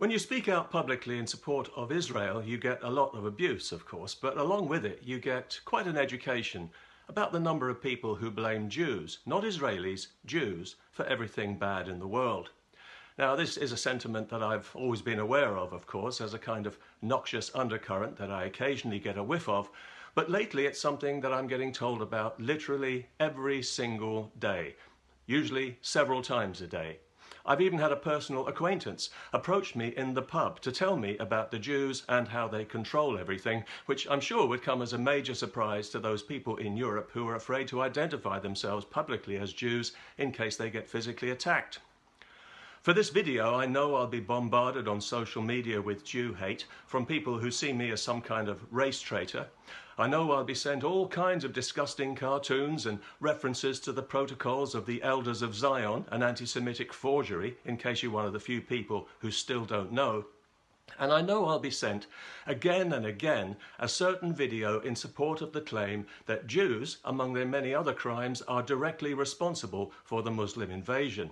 When you speak out publicly in support of Israel, you get a lot of abuse, of course, but along with it, you get quite an education about the number of people who blame Jews, not Israelis, Jews, for everything bad in the world. Now, this is a sentiment that I've always been aware of course, as a kind of noxious undercurrent that I occasionally get a whiff of, but lately it's something that I'm getting told about literally every single day, usually several times a day. I've even had a personal acquaintance approach me in the pub to tell me about the Jews and how they control everything, which I'm sure would come as a major surprise to those people in Europe who are afraid to identify themselves publicly as Jews in case they get physically attacked. For this video, I know I'll be bombarded on social media with Jew hate from people who see me as some kind of race traitor. I know I'll be sent all kinds of disgusting cartoons and references to the protocols of the Elders of Zion, an anti-Semitic forgery, in case you're one of the few people who still don't know. And I know I'll be sent again and again a certain video in support of the claim that Jews, among their many other crimes, are directly responsible for the Muslim invasion.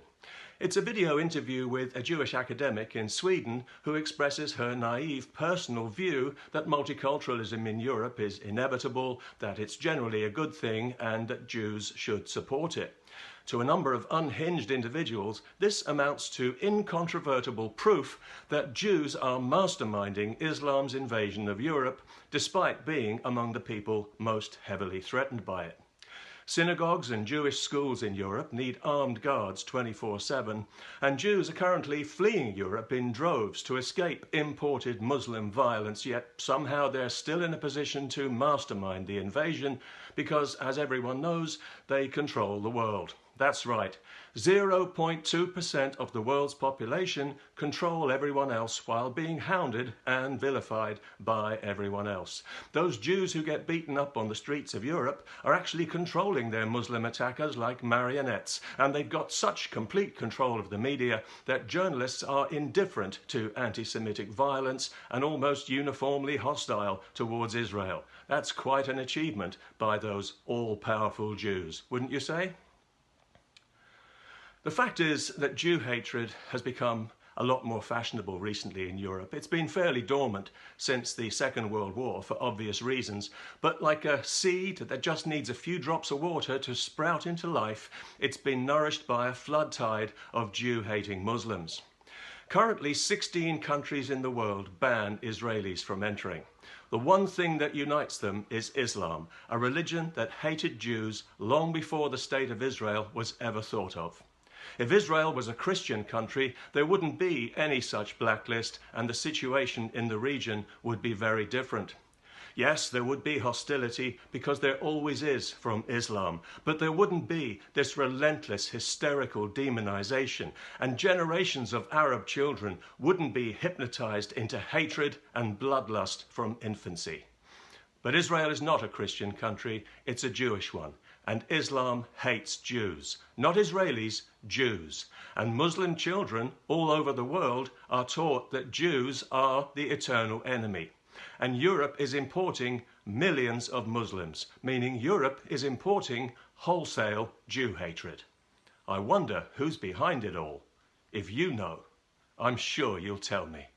It's a video interview with a Jewish academic in Sweden who expresses her naive personal view that multiculturalism in Europe is inevitable, that it's generally a good thing, and that Jews should support it. To a number of unhinged individuals, this amounts to incontrovertible proof that Jews are masterminding Islam's invasion of Europe, despite being among the people most heavily threatened by it. Synagogues and Jewish schools in Europe need armed guards 24/7, and Jews are currently fleeing Europe in droves to escape imported Muslim violence, yet somehow they're still in a position to mastermind the invasion because, as everyone knows, they control the world. That's right, 0.2% of the world's population control everyone else while being hounded and vilified by everyone else. Those Jews who get beaten up on the streets of Europe are actually controlling their Muslim attackers like marionettes, and they've got such complete control of the media that journalists are indifferent to anti-Semitic violence and almost uniformly hostile towards Israel. That's quite an achievement by those all-powerful Jews, wouldn't you say? The fact is that Jew hatred has become a lot more fashionable recently in Europe. It's been fairly dormant since the Second World War for obvious reasons, but like a seed that just needs a few drops of water to sprout into life, it's been nourished by a flood tide of Jew-hating Muslims. Currently, 16 countries in the world ban Israelis from entering. The one thing that unites them is Islam, a religion that hated Jews long before the State of Israel was ever thought of. If Israel was a Christian country, there wouldn't be any such blacklist, and the situation in the region would be very different. Yes, there would be hostility, because there always is from Islam, but there wouldn't be this relentless, hysterical demonization, and generations of Arab children wouldn't be hypnotized into hatred and bloodlust from infancy. But Israel is not a Christian country, it's a Jewish one. And Islam hates Jews, not Israelis, Jews. And Muslim children all over the world are taught that Jews are the eternal enemy. And Europe is importing millions of Muslims, meaning Europe is importing wholesale Jew hatred. I wonder who's behind it all. If you know, I'm sure you'll tell me.